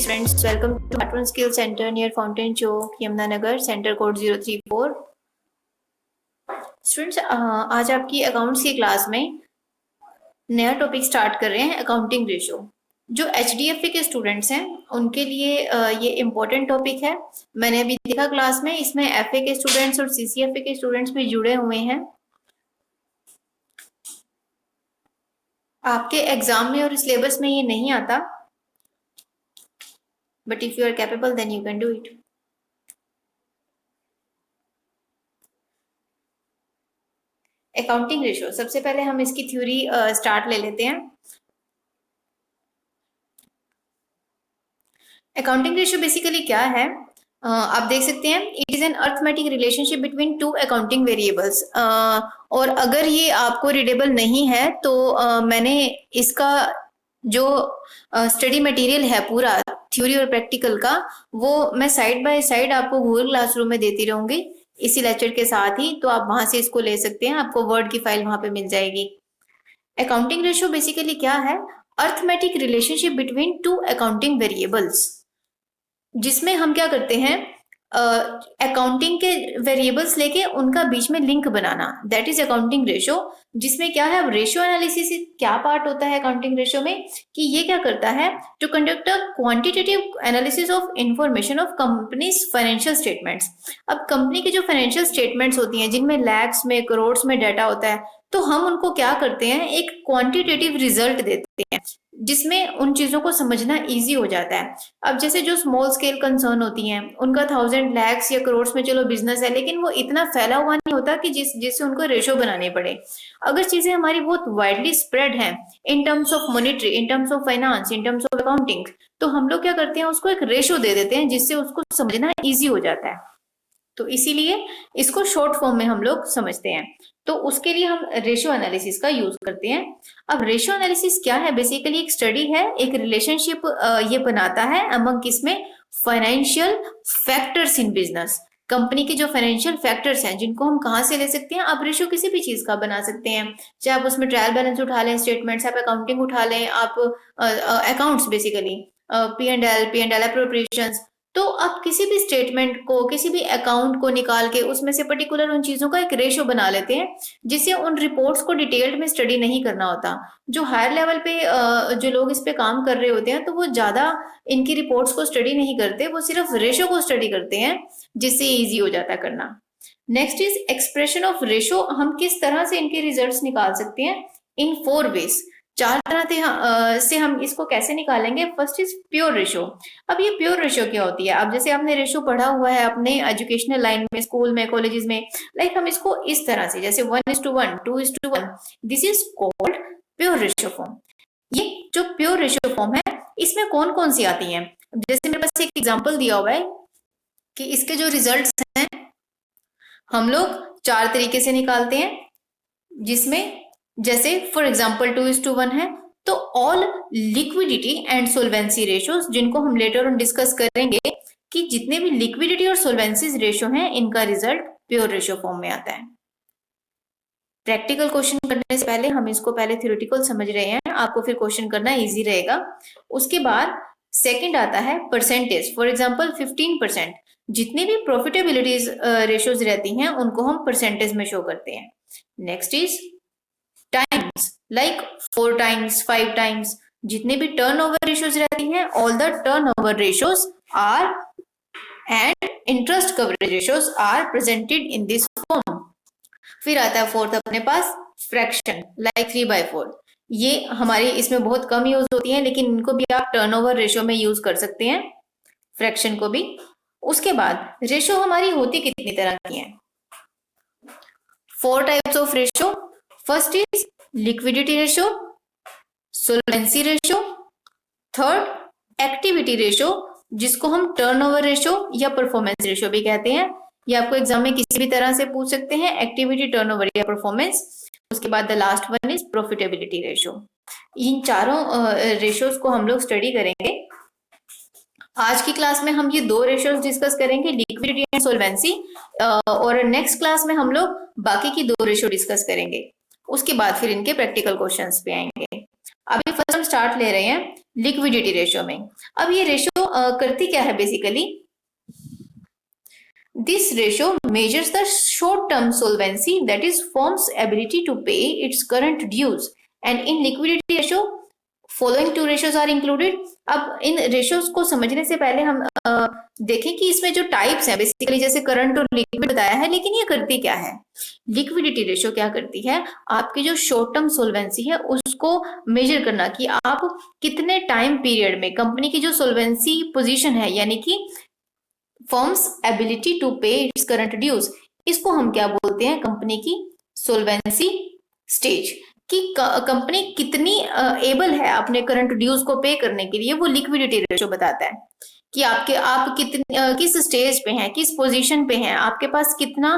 Friends, welcome to Patron Skill Center near Fountain Chowk, Yamunanagar, Center Code 034. Students, आज आपकी accounts की class में नया टॉपिक स्टार्ट कर रहे हैं, अकाउंटिंग रेशो। जो HDFA के स्टूडेंट्स हैं उनके लिए ये इम्पोर्टेंट टॉपिक है। मैंने अभी देखा क्लास में, इसमें FA के स्टूडेंट्स और CCFA के स्टूडेंट्स भी जुड़े हुए हैं। आपके एग्जाम में और सिलेबस में ये नहीं आता, but if you are capable then you can do it. Accounting ratio, सबसे पहले हम इसकी थ्योरी स्टार्ट ले लेते हैं। अकाउंटिंग रेशो बेसिकली क्या है? आप देख सकते हैं, it is an arithmetic relationship between two accounting variables. और अगर ये आपको रीडेबल नहीं है तो मैंने इसका जो स्टडी मटेरियल है पूरा थ्योरी और प्रैक्टिकल का, वो मैं साइड बाय साइड आपको गूगल क्लासरूम में देती रहूंगी इसी लेक्चर के साथ ही, तो आप वहां से इसको ले सकते हैं। आपको वर्ड की फाइल वहां पे मिल जाएगी। अकाउंटिंग रेशो बेसिकली क्या है? Arithmetic relationship between two accounting variables, जिसमें हम क्या करते हैं, अकाउंटिंग के वेरिएबल्स लेके उनका बीच में link banana, that is accounting ratio. जिसमें क्या है, अब रेशो एनालिसिस क्या पार्ट होता है अकाउंटिंग रेशो में, कि ये क्या करता है, to conduct a quantitative analysis of information of companies financial statements. अब कंपनी के जो फाइनेंशियल स्टेटमेंट्स होती हैं जिनमें लैक्स में करोड़ में डाटा होता है, तो हम उनको क्या करते हैं, एक क्वांटिटेटिव रिजल्ट देते हैं जिसमें उन चीजों को समझना इजी हो जाता है। अब जैसे जो स्मॉल स्केल कंसर्न होती हैं, उनका 1000 लैक्स या करोड़ में चलो बिजनेस है, लेकिन वो इतना फैला हुआ नहीं होता कि जिससे उनको रेशो बनाने पड़े। अगर चीजें हमारी बहुत वाइडली स्प्रेड हैं in terms of monetary, in terms of finance, in terms of accounting, तो हम लोग क्या करते हैं, उसको एक रेशो दे देते हैं जिससे उसको समझना ईजी हो जाता है। तो इसीलिए इसको शॉर्ट फॉर्म में हम लोग समझते हैं, तो उसके लिए हम रेशियो एनालिसिस का यूज करते हैं। अब रेशियो एनालिसिस क्या है? बेसिकली एक स्टडी है, एक रिलेशनशिप ये बनाता है अमंग किसमें, financial factors in business. Company के जो फाइनेंशियल फैक्टर्स हैं जिनको हम कहाँ से ले सकते हैं, आप रेशियो किसी भी चीज का बना सकते हैं, चाहे आप उसमें ट्रायल बैलेंस उठा लें, स्टेटमेंट्स, आप अकाउंटिंग उठा लें, आप अकाउंट्स बेसिकली P&L अप्रोप्रिएशंस। तो आप किसी भी स्टेटमेंट को, किसी भी अकाउंट को निकाल के उसमें से पर्टिकुलर उन चीजों का एक रेशो बना लेते हैं, जिससे उन रिपोर्ट्स को डिटेल्ड में स्टडी नहीं करना होता। जो हायर लेवल पे जो लोग इस पे काम कर रहे होते हैं, तो वो ज्यादा इनकी रिपोर्ट्स को स्टडी नहीं करते, वो सिर्फ रेशो को स्टडी करते हैं, जिससे इजी हो जाता है करना। Next is expression of ratio. हम किस तरह से इनके रिजल्ट्स निकाल सकते हैं? इन 4 वेज, 4 तरह से हम इसको कैसे निकालेंगे। First is pure ratio. अब ये प्योर रेशो क्या होती है? अब जैसे आपने रेशो पढ़ा हुआ है अपने एजुकेशनल लाइन में, स्कूल में, कॉलेजेस में, लाइक हम इसको इस तरह से, जैसे 1:1, 2:1, this is called pure ratio form. ये जो प्योर रेशो फॉर्म है, इसमें कौन कौन सी आती हैं? जैसे मेरे पास एक एग्जाम्पल दिया हुआ है कि इसके जो रिजल्ट हैं हम लोग 4 तरीके से निकालते हैं, जिसमें जैसे फॉर एग्जाम्पल 2:1 है, तो ऑल लिक्विडिटी एंड सोल्वेंसी रेशोज, जिनको हम लेटर ऑन डिस्कस करेंगे कि जितने भी लिक्विडिटी और सोल्वेंसी रेशो हैं, इनका रिजल्ट प्योर रेशो फॉर्म में आता है। प्रैक्टिकल क्वेश्चन करने से पहले हम इसको पहले थ्योरेटिकल समझ रहे हैं, आपको फिर क्वेश्चन करना इजी रहेगा। उसके बाद सेकंड आता है परसेंटेज। फॉर एग्जांपल 15%, जितनी भी प्रॉफिटेबिलिटीज रेशोज रहती हैं उनको हम परसेंटेज में शो करते हैं। Next is times, like 4 times, 5 times, जितने भी टर्नओवर रेशोज रहती हैं, all the turnover ratios are and interest coverage ratios are presented in this form. फिर आता है फोर्थ अपने पास फ्रैक्शन, लाइक 3/4। ये हमारी इसमें बहुत कम यूज होती है, लेकिन इनको भी आप टर्नओवर रेशो में यूज कर सकते हैं, फ्रैक्शन को भी। उसके बाद रेशो हमारी होती कितनी तरह की है? 4 types of ratio. First is liquidity ratio, solvency ratio, third activity ratio, जिसको हम टर्नओवर रेशो या परफॉर्मेंस रेशो भी कहते हैं। ये आपको एग्जाम में किसी भी तरह से पूछ सकते हैं, एक्टिविटी, टर्नओवर या परफॉर्मेंस। उसके बाद the last one is profitability ratio. इन चारों रेशोज को हम लोग स्टडी करेंगे। आज की क्लास में हम ये 2 रेशोज डिस्कस करेंगे, लिक्विडिटी एंड सोल्वेंसी, और नेक्स्ट क्लास में हम लोग बाकी की 2 रेशो डिस्कस करेंगे। उसके बाद फिर इनके प्रैक्टिकल क्वेश्चंस पे आएंगे। अभी फर्स्ट हम स्टार्ट ले रहे हैं लिक्विडिटी रेशियो में। अब ये रेशियो करती क्या है basically? This ratio measures the short-term solvency, that is, firm's ability to pay its current dues. And in liquidity ratio, following two ratios are included. अब इन रेशियोज को समझने से पहले हम देखें कि इसमें जो टाइप्स हैं बेसिकली, जैसे करंट और लिक्विड बताया है, लेकिन ये करती क्या है? लिक्विडिटी रेशियो क्या करती है? आपकी जो शॉर्ट टर्म सोल्वेंसी है उसको मेजर करना कि आप कितने टाइम पीरियड में कंपनी की जो सोल्वेंसी पोजीशन है, यानी कि firms ability to pay its current dues, इसको हम क्या बोलते हैं? कंपनी की सोल्वेंसी स्टेज, कि कंपनी कितनी एबल है अपने करंट ड्यूज को पे करने के लिए, वो लिक्विडिटी रेशियो बताता है कि आप कितने किस स्टेज पे हैं, किस पोजीशन पे हैं, आपके पास कितना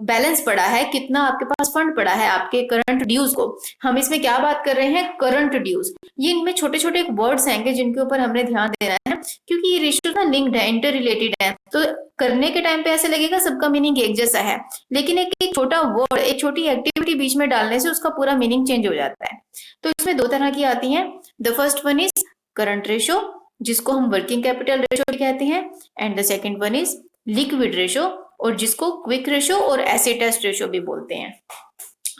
बैलेंस पड़ा है, कितना आपके पास फंड पड़ा है आपके करंट ड्यूज को। हम इसमें क्या बात कर रहे हैं? Current dues. ये इनमें छोटे छोटे वर्ड्स हैं जिनके ऊपर हमने ध्यान देना है, क्योंकि ये रेशियो ना लिंक्ड है, इंटर रिलेटेड है। तो करने के टाइम पे ऐसे लगेगा सबका मीनिंग एक जैसा है, लेकिन एक छोटा वर्ड, एक छोटी एक्टिविटी बीच में डालने से उसका पूरा मीनिंग चेंज हो जाता है। तो इसमें दो तरह की आती हैं। The first one is current ratio, जिसको हम वर्किंग कैपिटल रेशियो भी कहते हैं, and the second one is liquid ratio, और जिसको क्विक रेशियो और एसिड टेस्ट रेशियो भी बोलते हैं।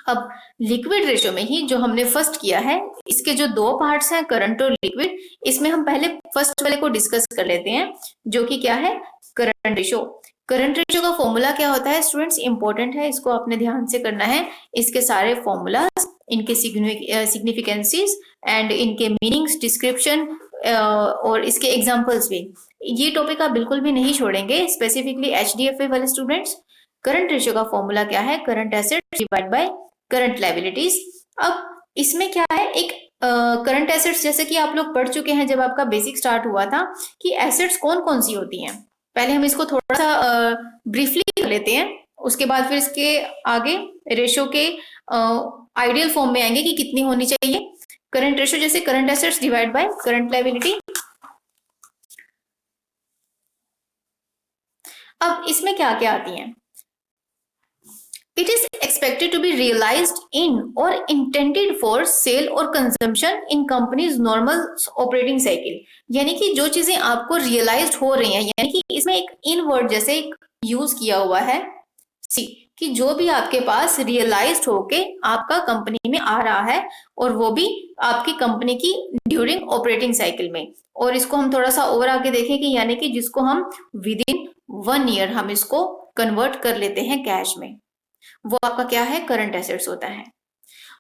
अब लिक्विड रेशियो में ही जो हमने फर्स्ट किया है, इसके जो दो पार्ट्स हैं करंट और लिक्विड, इसमें हम पहले फर्स्ट वाले को डिस्कस कर लेते हैं, जो कि क्या है? Current ratio. करंट रेशियो का फॉर्मूला क्या होता है स्टूडेंट्स? इंपॉर्टेंट है, इसको आपने ध्यान से करना है। इसके सारे फॉर्मूलाज, इनके सिग्निफिकेंसीज एंड इनके मीनिंग्स, डिस्क्रिप्शन और इसके एग्जांपल्स भी, ये टॉपिक आप बिल्कुल भी नहीं छोड़ेंगे, स्पेसिफिकली एचडीएफए वाले स्टूडेंट्स। करंट रेशियो का फॉर्मूला क्या है? Current assets divide by current liabilities. अब इसमें क्या है, एक करंट एसेट्स, जैसे कि आप लोग पढ़ चुके हैं जब आपका बेसिक स्टार्ट हुआ था, कि एसेट्स कौन कौन सी होती हैं। पहले हम इसको थोड़ा सा ब्रीफली कर लेते हैं, उसके बाद फिर इसके आगे रेशियो के आइडियल फॉर्म में आएंगे कि कितनी होनी चाहिए। करंट रेशियो जैसे current assets divide by current liability. अब इसमें क्या क्या आती हैं? It is expected to be realized in or intended for sale or consumption in company's normal operating cycle। यानी कि जो चीजें आपको रियलाइज्ड हो रही हैं, यानी कि इसमें एक इन वर्ड जैसे यूज किया हुआ है सी, कि जो भी आपके पास रियलाइज्ड होके आपका कंपनी में आ रहा है, और वो भी आपकी कंपनी की ड्यूरिंग ऑपरेटिंग साइकिल में। और इसको हम थोड़ा सा और आगे देखें कि यानी कि जिसको हम विद इन 1 ईयर हम इसको कन्वर्ट कर लेते हैं कैश में, वो आपका क्या है? करंट एसेट्स होता है।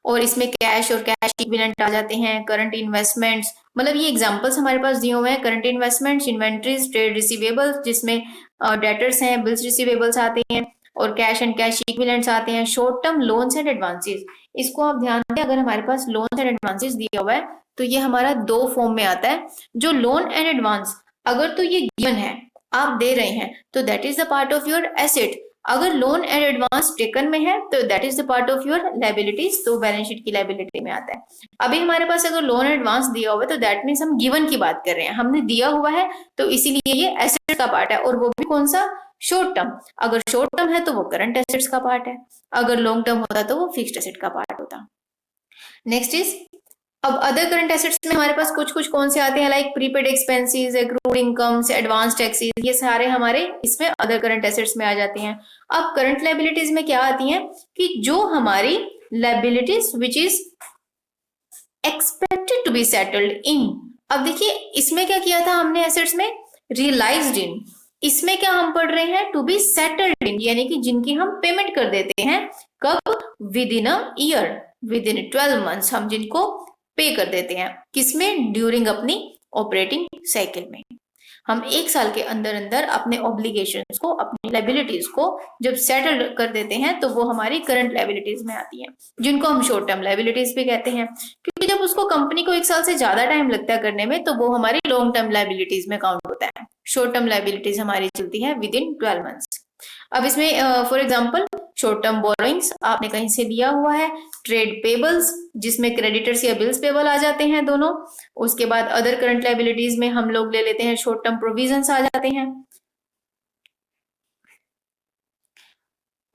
और इसमें कैश और कैश इक्विवेलेंट आ जाते हैं, करंट इन्वेस्टमेंट्स, मतलब ये एग्जांपल्स हमारे पास दिए हुए हैं। Current investments, inventories, trade receivables, जिसमें डेटर्स हैं, बिल्स रिसीवेबल्स आते हैं, और कैश एंड कैश इक्विवेलेंट्स आते हैं। Short term loans and advances, इसको आप ध्यान दें, अगर हमारे पास लोन्स एंड एडवांसेस दिया हुआ है तो ये हमारा दो फॉर्म में आता है। जो लोन एंड एडवांस, अगर तो ये गिवन है, आप दे रहे हैं, तो that is the part of your asset. अगर लोन एंड एडवांस टेकन में है तो that is the part of your liabilities, तो बैलेंस शीट की लायबिलिटी में आता है। अभी हमारे पास अगर लोन एडवांस दिया हुआ है तो दैट मीन्स हम गिवन की बात कर रहे हैं, हमने दिया हुआ है, तो इसीलिए ये एसेट का पार्ट है, और वो भी कौन सा? Short term. अगर शॉर्ट टर्म है तो वो करंट एसेट्स का पार्ट है, अगर लॉन्ग टर्म होता तो वो फिक्स्ड एसेट का पार्ट होता। नेक्स्ट इज, अब अदर करंट एसेट्स में हमारे पास कुछ कुछ कौन से आते हैं, like prepaid expenses, accrued incomes, advance taxes, ये सारे हमारे इसमें अदर करंट एसेट्स में आ जाते हैं। अब करंट लायबिलिटीज में क्या आती हैं, कि जो हमारी liabilities which is expected to be settled in. अब देखिए इसमें क्या किया था हमने एसेट्स में? Realised in. इसमें क्या हम पढ़ रहे हैं? टू बी सेटल्ड इन, यानी कि जिनकी हम पेमेंट कर देते हैं, कब? With in a year, with in 12 months हम जिनको पे कर देते हैं, किसमें? ड्यूरिंग अपनी ऑपरेटिंग साइकिल में। हम 1 साल के अंदर अंदर अपने ऑब्लिगेशंस को, अपनी लायबिलिटीज को जब सेटल कर देते हैं, तो वो हमारी करंट लायबिलिटीज में आती हैं, जिनको हम शॉर्ट टर्म लायबिलिटीज भी कहते हैं, क्योंकि जब उसको कंपनी को 1 साल से ज्यादा टाइम लगता है करने में, तो वो हमारी लॉन्ग टर्म लायबिलिटीज में काउंट होता है। शॉर्ट टर्म लायबिलिटीज हमारी चलती है विद इन 12 मंथ्स। अब इसमें for example short term borrowings आपने कहीं से लिया हुआ है, ट्रेड पेबल्स जिसमें क्रेडिटर्स या बिल्स पेबल आ जाते हैं दोनों, उसके बाद अदर करंट लायबिलिटीज में हम लोग ले लेते हैं शॉर्ट टर्म प्रोविजंस आ जाते हैं।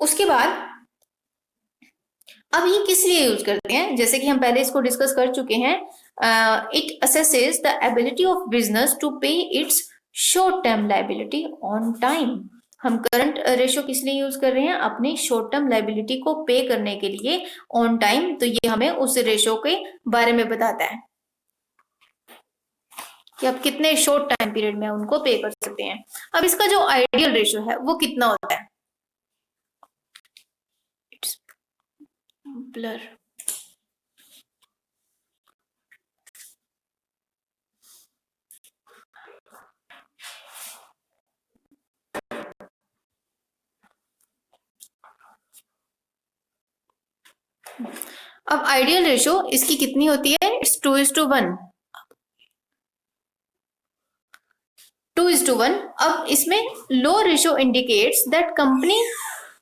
उसके बाद अब ये किस लिए यूज करते हैं, जैसे कि हम पहले इसको डिस्कस कर चुके हैं, it assesses the ability of business to pay its short term liability on time. हम करंट रेशो किस लिए यूज कर रहे हैं, अपनी शॉर्ट टर्म लायबिलिटी को पे करने के लिए ऑन टाइम, तो ये हमें उस रेशो के बारे में बताता है कि आप कितने शॉर्ट टाइम पीरियड में उनको पे कर सकते हैं। अब इसका जो आइडियल रेशो है वो कितना होता है, इट्स ब्लर। अब आइडियल रेशो इसकी कितनी होती है, इट्स 2:1। 2:1। अब इसमें low ratio indicates that company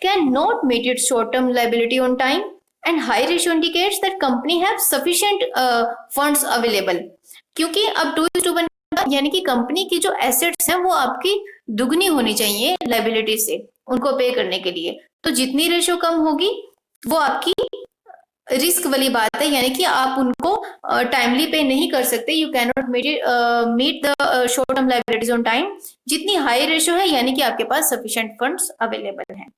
can not meet its short term liability on time and high ratio indicates that company have sufficient funds available. क्योंकि अब 2:1 यानी कि कंपनी की जो एसेट्स हैं वो आपकी दुगनी होनी चाहिए लायबिलिटी से उनको पे करने के लिए, तो जितनी रेशो कम होगी वो आपकी रिस्क वाली बात है, यानी कि आप उनको टाइमली पे नहीं कर सकते, you can not meet the short term liabilities on time. जितनी हाई रेशो है यानी कि आपके पास सफिशिएंट फंड्स अवेलेबल हैं।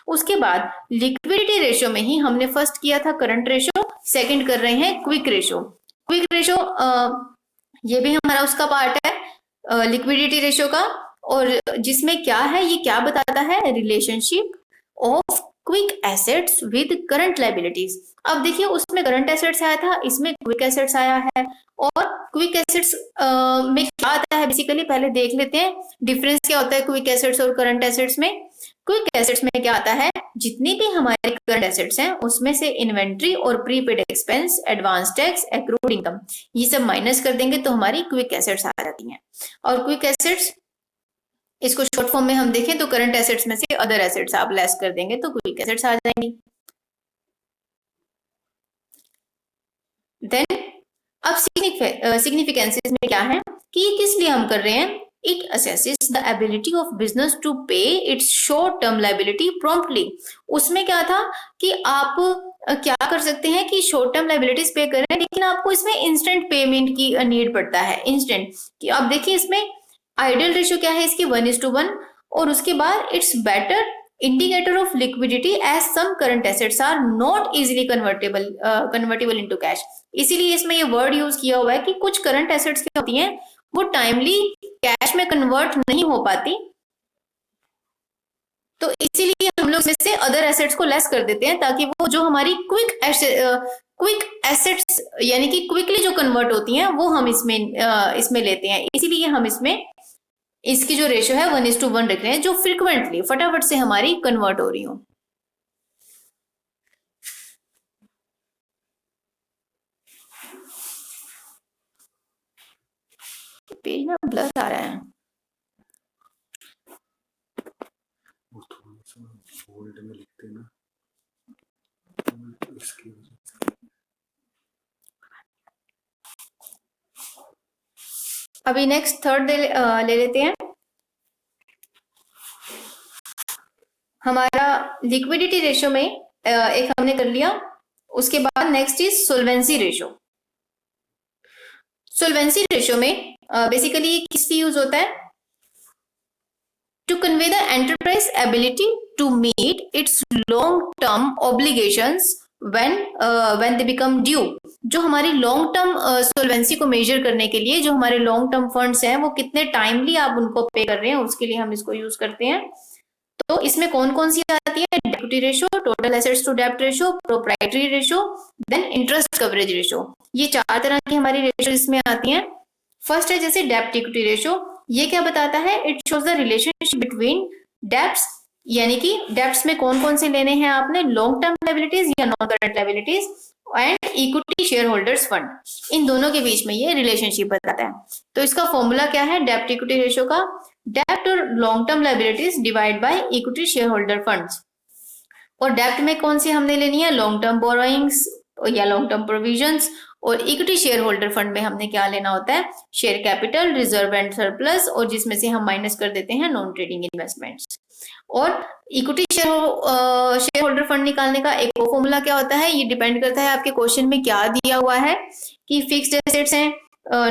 उसके बाद लिक्विडिटी रेशो में ही हमने फर्स्ट किया था करंट रेशो, सेकंड कर रहे हैं क्विक रेशो। क्विक रेशो ये भी हमारा उसका पार्ट है लिक्विडिटी रेशो का, और जिसमें क्या है, ये क्या बताता है, relationship of quick assets with current liabilities. अब देखिए उसमें करंट एसेट्स आया था, इसमें क्विक एसेट्स आया है, और क्विक एसेट्स में क्या आता है बेसिकली पहले देख लेते हैं डिफरेंस क्या होता है क्विक एसेट्स और करंट एसेट्स में। क्विक एसेट्स में क्या आता है, जितनी भी हमारे करंट एसेट्स हैं उसमें से इन्वेंट्री और prepaid expense, advance tax, accrued income, ये सब माइनस कर देंगे तो हमारी क्विक एसेट्स आ जाती हैं। और क्विक एसेट्स इसको शॉर्ट फॉर्म में हम देखें तो करंट एसेट्स में से अदर एसेट्स आप लेस कर देंगे तो क्विक एसेट्स आ जाएंगी। देन अब सिग्निफिकेंसेस में क्या है कि ये किस लिए हम कर रहे हैं, it assesses the ability of business to pay its short term liability promptly. उसमें क्या था कि आप क्या कर सकते हैं कि शॉर्ट टर्म लायबिलिटीज पे कर रहे हैं, लेकिन आपको इसमें इंस्टेंट पेमेंट की नीड पड़ता है, इंस्टेंट कि अब देखिए इसमें आइडियल रेशियो क्या है इसकी 1:1, और उसके बाद it's better indicator of liquidity as some current assets are not easily convertible into cash. इसीलिए इसमें ये वर्ड यूज किया हुआ है कि कुछ करंट एसेट्स क्या होती हैं वो टाइमली कैश में कन्वर्ट नहीं हो पाती, तो इसीलिए हम लोग इसमें से अदर एसेट्स को लेस कर देते हैं ताकि वो जो हमारी क्विक एसेट्स यानी कि क्विकली जो कन्वर्ट होती हैं वो हम इसमें लेते हैं। इसीलिए हम इसमें इसकी जो रेशो है 1:1 रख रहे हैं, जो फ्रिक्वेंटली फटाफट से हमारी कन्वर्ट हो रही हो। पेज ना ब्लर आ रहा है, वो थोड़ा सा बोल्ड में लिखते ना इसकी वजह। अभी नेक्स्ट थर्ड ले लेते हैं। हमारा लिक्विडिटी रेशो में एक हमने कर लिया, उसके बाद next is solvency ratio. Solvency ratio में बेसिकली ये किस लिए यूज होता है, to convey the enterprise ability to meet its long term obligations when they become due. जो हमारी लॉन्ग टर्म सोल्वेंसी को मेजर करने के लिए जो हमारे लॉन्ग टर्म फंड्स हैं वो कितने टाइमली आप उनको पे कर रहे हैं उसके लिए हम इसको यूज करते हैं। तो इसमें कौन कौन सी आती है, equity ratio, total assets to डेब्ट ratio, proprietary ratio, then interest coverage ratio. ये चार तरह की हमारी रेशो इसमें आती हैं। फर्स्ट है जैसे डेब्ट इक्विटी रेशो, ये क्या बताता है, it shows the relationship between debts, यानी कि डेब्ट्स में कौन कौन से लेने हैं आपने, लॉन्ग टर्म लायबिलिटीज या non current liabilities, and equity shareholders fund, इन दोनों के बीच में ये रिलेशनशिप बताता है। तो इसका फॉर्मूला क्या है डेब्ट इक्विटी रेशो का, डेब्ट और long term liabilities divide by equity share holder funds. और डेब्ट में कौन सी हमने लेनी है, लॉन्ग टर्म बोरोइंग्स या लॉन्ग टर्म प्रोविजंस, और इक्विटी शेयर होल्डर फंड में हमने क्या लेना होता है, share capital, reserve and surplus, और जिसमें से हम माइनस कर देते हैं नॉन ट्रेडिंग इन्वेस्टमेंट्स। और इक्विटी शेयर होल्डर फंड निकालने का एक और फॉर्मूला क्या होता है, ये डिपेंड करता है आपके क्वेश्चन में क्या दिया हुआ है कि फिक्स्ड एसेट्स हैं,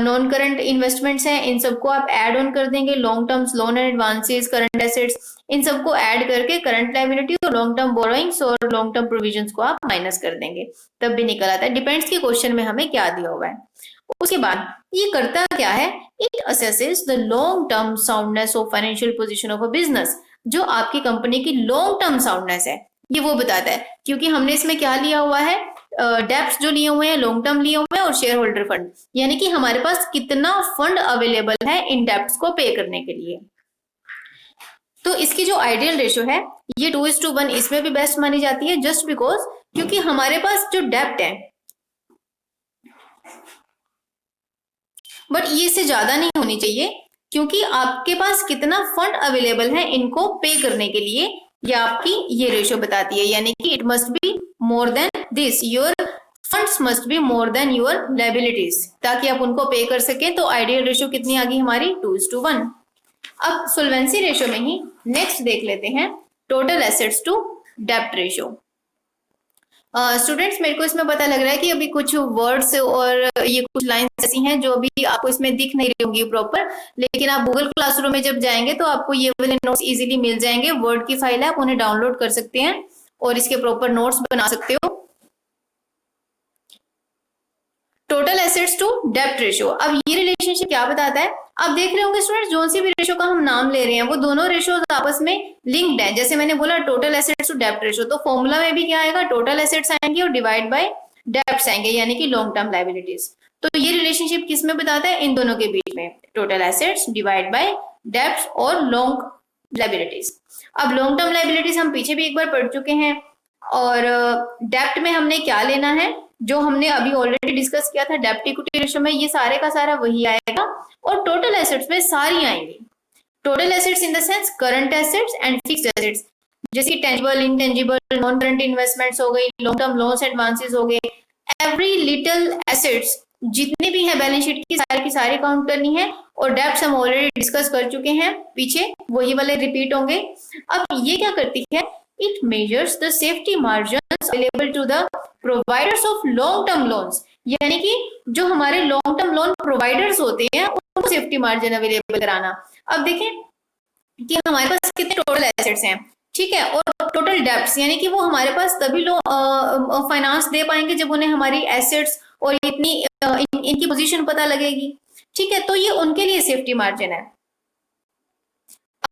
नॉन करंट इन्वेस्टमेंट्स हैं, इन सबको आप ऐड ऑन कर देंगे, long terms loan and advances, current assets, इन सबको ऐड करके करंट लायबिलिटी और लॉन्ग टर्म बोरोइंग्स और लॉन्ग टर्म प्रोविजंस को आप माइनस कर देंगे, तब भी निकल आता है। डिपेंड्स के क्वेश्चन में हमें क्या दिया हुआ है। उसके बाद ये करता क्या है, it assesses the long term soundness of financial position of a business, जो आपकी कंपनी की लॉन्ग टर्म साउंडनेस है ये वो बताता है, क्योंकि हमने इसमें क्या लिया हुआ है, डेप्स जो लिए हुए हैं लॉन्ग टर्म लिए हुए हैं और शेयर होल्डर फंड, यानी कि हमारे पास कितना फंड अवेलेबल है इन डेप्स को पे करने के लिए। तो इसकी जो आइडियल रेशो है ये 2:1 इसमें भी बेस्ट मानी जाती है, जस्ट बिकॉज क्योंकि हमारे पास जो डेप्ट है बट ये इससे ज्यादा नहीं होनी चाहिए, क्योंकि आपके पास कितना फंड अवेलेबल है इनको पे करने के लिए ये आपकी ये रेशो बताती है, यानी कि it must be more than this, your funds must be more than your liabilities, ताकि आप उनको पे कर सकें। तो आइडियल रेशो कितनी आ गई हमारी 2:1। अब सोल्वेंसी रेशो में ही नेक्स्ट देख लेते हैं टोटल एसेट्स टू डेप्ट रेशो। स्टूडेंट्स मेरे को इसमें पता लग रहा है कि अभी कुछ वर्ड्स और ये कुछ लाइंस ऐसी हैं जो अभी आपको इसमें दिख नहीं रही होंगी प्रॉपर, लेकिन आप गूगल क्लासरूम में जब जाएंगे तो आपको ये वाले नोट्स इजीली मिल जाएंगे। वर्ड की फाइल है, आप उन्हें डाउनलोड कर सकते हैं और इसके प्रॉपर नोट्स बना सकते हो। टोटल एसेट्स टू डेप्ट रेशो, अब ये रिलेशनशिप क्या बताता है, आप देख रहे होंगे स्टूडेंट्स जो सी भी रेशो का हम नाम ले रहे हैं वो दोनों रेशोज आपस में लिंक्ड है। जैसे मैंने बोला टोटल एसेट्स टू डेप्ट रेशो, तो फॉर्मूला में भी क्या आएगा, टोटल एसेट्स आएंगे और डिवाइड बाय डेप्ट्स आएंगे, यानी कि लॉन्ग टर्म लायबिलिटीज। तो ये रिलेशनशिप किस में बताता है, इन दोनों के बीच में, total assets divide by debts और लॉन्ग लायबिलिटीज। अब लॉन्ग टर्म लायबिलिटीज हम पीछे भी एक बार पढ़ चुके हैं, और डेप्ट में हमने क्या लेना है, जो हमने अभी ऑलरेडी डिस्कस किया था डेप्ट इक्विटी रेशो में, ये सारे का सारा वही आएगा। और टोटल एसेट्स में सारी आएंगी, total assets in the sense current assets and fixed assets, जैसे tangible intangible non current investments हो गई, लॉन्ग टर्म लोन्स एडवांसेस हो गए, एवरी लिटिल एसेट्स जितने भी है बैलेंस शीट की सारी काउंट करनी है। और डेप्ट्स हम ऑलरेडी डिस्कस कर चुके हैं पीछे, वही वाले रिपीट होंगे। अब ये क्या करती है, it measures the safety margins available to the providers of long term loans, यानी कि जो हमारे लॉन्ग टर्म लोन प्रोवाइडर्स होते हैं उनको सेफ्टी मार्जिन अवेलेबल कराना। अब देखें कि हमारे पास कितने टोटल एसेट्स हैं, ठीक है, और टोटल डेप्ट्स, यानी कि वो हमारे पास तभी लोग फाइनेंस दे पाएंगे जब उन्हें हमारी एसेट्स और इतनी इनकी पोजीशन पता लगेगी, ठीक है, तो ये उनके लिए सेफ्टी मार्जिन है।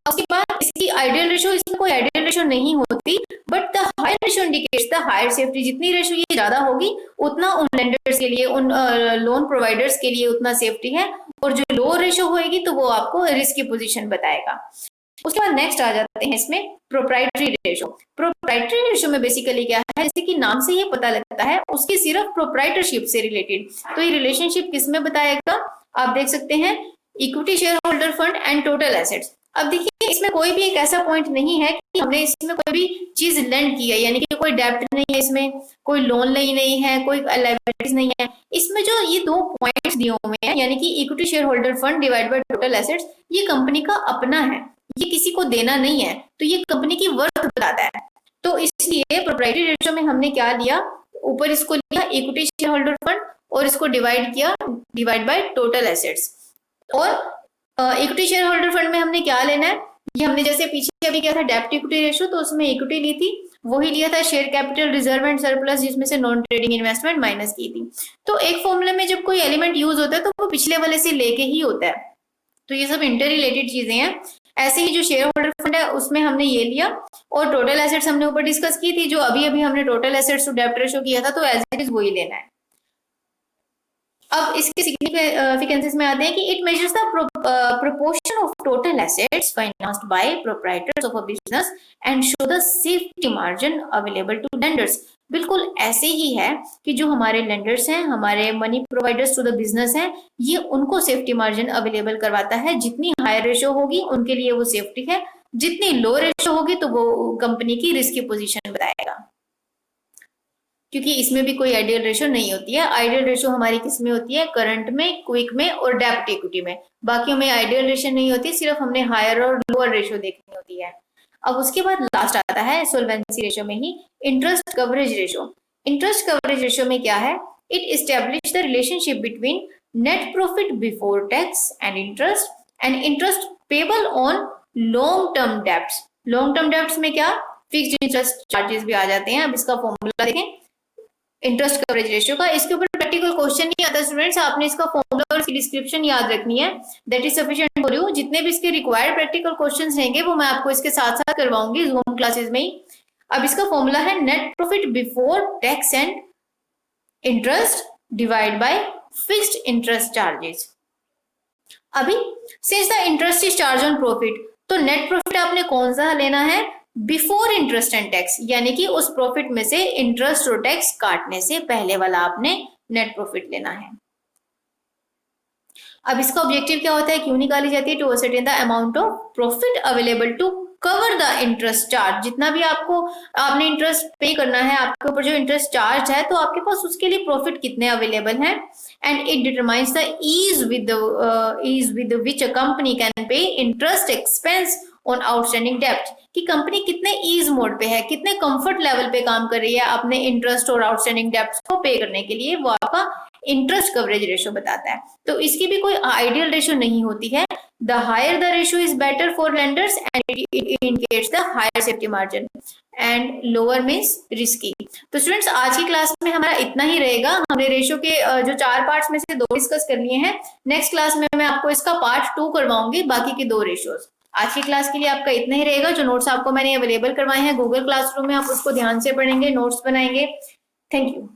उसके बाद इसकी आइडियल रेशो, इसमें कोई आइडियल रेशो नहीं होती, but the higher ratio indicates the higher safety, जितनी रेशो ये ज्यादा होगी उतना उन लेंडर्स के लिए, उन लोन प्रोवाइडर्स के लिए उतना सेफ्टी है, और जो लो रेशो होएगी तो वो आपको रिस्क की पोजीशन बताएगा। उसके बाद नेक्स्ट आ जाते हैं इसमें प्रोप्राइटरी रेशो। प्रोप्राइटरी रेशो में बेसिकली क्या है, जैसे कि नाम से ये पता लगता है उसकी सिर्फ प्रोप्राइटरशिप से रिलेटेड, तो ये रिलेशनशिप किसमें बताएगा, आप देख सकते हैं equity share holder fund and total assets. अब देखिए इसमें कोई भी एक ऐसा पॉइंट नहीं है कि हमने इसमें कोई भी चीज लेंड की है, यानी कि कोई डेप्ट नहीं है, इसमें कोई लोन नहीं है, कोई लायबिलिटीज नहीं है। इसमें जो ये दो पॉइंट्स दिए हुए हैं, यानी कि equity share holder fund divide by total assets, ये कंपनी का अपना है, ये किसी को देना नहीं है, तो ये कंपनी की वर्थ बताता है। तो इसलिए प्रोप्राइटरी रेशो में हमने क्या लिया, ऊपर इसको लिया इक्विटी शेयर होल्डर फंड और इसको डिवाइड किया डिवाइड बाय टोटल एसेट्स। और इक्विटी शेयर होल्डर फंड में हमने क्या लेना है, ये हमने जैसे पीछे अभी क्या था डेप्ट इक्विटी रेशो, तो उसमें इक्विटी ली थी, वही लिया था share capital reserve and surplus, जिसमें से नॉन ट्रेडिंग इन्वेस्टमेंट माइनस की थी। तो एक फॉर्मूले में जब कोई एलिमेंट यूज होता है तो वो पिछले वाले से लेके ही होता है, तो ये सब इंटर रिलेटेड चीजें हैं। ऐसे ही जो शेयर होल्डर फंड है उसमें हमने ये लिया, और टोटल एसेट्स हमने ऊपर डिस्कस की थी, जो अभी अभी हमने टोटल एसेट्स टू डेप्ट रेशो किया था, तो एज इट इज वही लेना है। अब इसके सिग्निफिकेंसेस में आते हैं कि it measures the proportion of total assets financed by proprietors of a business and show the safety margin available to lenders। बिल्कुल ऐसे ही है कि जो हमारे लेंडर्स हैं, हमारे money providers to the business हैं, ये उनको सेफ्टी मार्जिन अवेलेबल करवाता है। जितनी हाई रेशो होगी उनके लिए वो सेफ्टी है, जितनी लो रेशो होगी तो वो कंपनी की रिस्क की पोजीशन बताएगा, क्योंकि इसमें भी कोई आइडियल रेशो नहीं होती है। आइडियल रेशो हमारी किस में होती है, करंट में, क्विक में और डेप्ट इक्विटी में। बाकी में आइडियल रेशो नहीं होती, सिर्फ हमने हायर और लोअर रेशो देखनी होती है। अब उसके बाद लास्ट आता है सोल्वेंसी रेशियो में ही interest coverage ratio. Interest coverage ratio में क्या है, it establish the relationship between net profit before tax and interest payable on long term debts. Long term debts में क्या, फिक्स्ड इंटरेस्ट चार्जेस भी आ जाते हैं। अब इसका फॉर्मूला देखें इंटरेस्ट कवरेज रेशियो का, इसके ऊपर प्रैक्टिकल क्वेश्चन नहीं आता स्टूडेंट्स, आपने इसका फॉर्मूला और इसकी डिस्क्रिप्शन याद रखनी है, that is sufficient for you. जितने भी इसके रिक्वायर्ड प्रैक्टिकल क्वेश्चंस रहेंगे वो मैं आपको इसके साथ साथ करवाऊंगी जूम क्लासेस में ही। अब इसका फॉर्मूला है net profit before tax and interest divide by fixed interest charges. अभी since the interest is charge on profit, तो नेट प्रॉफिट आपने कौन सा लेना है, बिफोर इंटरेस्ट एंड टैक्स, यानी कि उस प्रॉफिट में से इंटरेस्ट और टैक्स काटने से पहले वाला आपने नेट प्रॉफिट लेना है। अब इसका ऑब्जेक्टिव क्या होता है, क्यों निकाली जाती है, to ascertain the amount of profit available to cover the interest charge. जितना भी आपने इंटरेस्ट पे करना है, आपके ऊपर जो इंटरेस्ट चार्ज है, तो आपके पास उसके लिए प्रॉफिट कितने अवेलेबल हैं। And it determines the ease with which a company can pay interest expense on outstanding debt, कि कंपनी कितने ईज मोड पे है, कितने कंफर्ट लेवल पे काम कर रही है अपने इंटरेस्ट और आउटस्टैंडिंग डेब्ट्स को पे करने के लिए, वो आपका इंटरेस्ट कवरेज रेशियो बताता है। तो इसकी भी कोई आइडियल रेशियो नहीं होती है, the higher the ratio is better for lenders and it indicates the higher safety margin and lower means risky. तो स्टूडेंट्स आज की क्लास में हमारा इतना ही रहेगा। हमने रेशियो के जो 4 पार्ट्स में से 2 डिस्कस कर लिए हैं। नेक्स्ट क्लास में मैं आपको इसका पार्ट 2 करवाऊंगी, बाकी के 2 रेशियोज। आज की क्लास के लिए आपका इतना ही रहेगा। जो नोट्स आपको मैंने अवेलेबल करवाए हैं गूगल क्लासरूम में, आप उसको ध्यान से पढ़ेंगे, नोट्स बनाएंगे। Thank you.